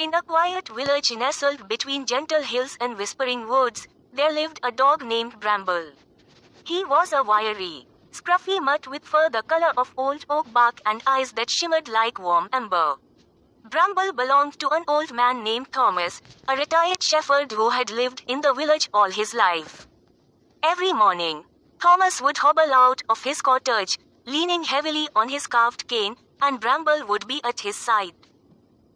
In a quiet village nestled between gentle hills and whispering woods, there lived a dog named Bramble. He was a wiry, scruffy mutt with fur the color of old oak bark and eyes that shimmered like warm amber. Bramble belonged to an old man named Thomas, a retired shepherd who had lived in the village all his life. Every morning, Thomas would hobble out of his cottage, leaning heavily on his carved cane, and Bramble would be at his side.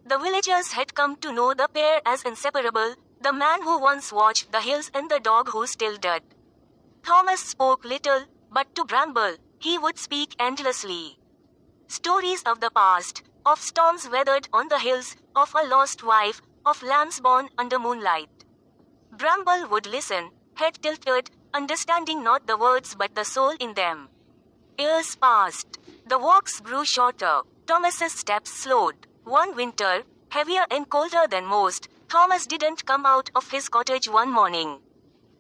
The villagers had come to know the pair as inseparable, the man who once watched the hills and the dog who still did. Thomas spoke little, but to Bramble, he would speak endlessly. Stories of the past, of storms weathered on the hills, of a lost wife, of lambs born under moonlight. Bramble would listen, head tilted, understanding not the words but the soul in them. Years passed. The walks grew shorter. Thomas's steps slowed. One winter, heavier and colder than most, Thomas didn't come out of his cottage one morning.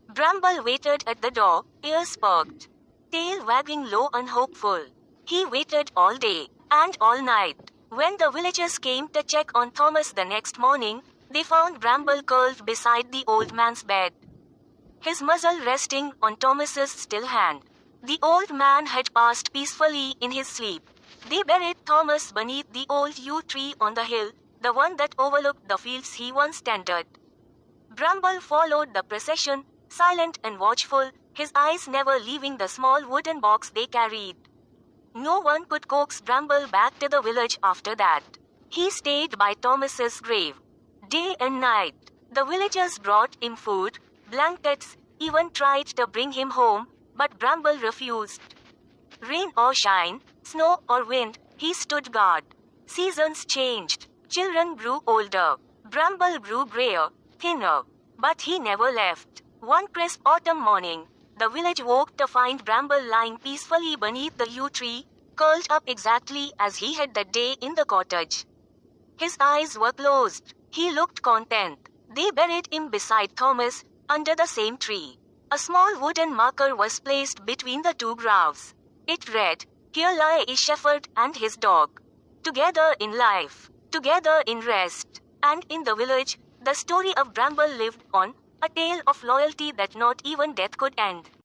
Bramble waited at the door, ears perked, tail wagging low and hopeful. He waited all day, and all night. When the villagers came to check on Thomas the next morning, they found Bramble curled beside the old man's bed, his muzzle resting on Thomas's still hand. The old man had passed peacefully in his sleep. They buried Thomas beneath the old yew tree on the hill, the one that overlooked the fields he once tended. Bramble followed the procession, silent and watchful, his eyes never leaving the small wooden box they carried. No one could coax Bramble back to the village after that. He stayed by Thomas's grave. Day and night, the villagers brought him food, blankets, even tried to bring him home, but Bramble refused. Rain or shine, snow or wind, he stood guard. Seasons changed. Children grew older. Bramble grew grayer, thinner. But he never left. One crisp autumn morning, the village woke to find Bramble lying peacefully beneath the yew tree, curled up exactly as he had that day in the cottage. His eyes were closed. He looked content. They buried him beside Thomas, under the same tree. A small wooden marker was placed between the two graves. It read, "Here lie a shepherd and his dog. Together in life, together in rest." And in the village, the story of Bramble lived on, a tale of loyalty that not even death could end.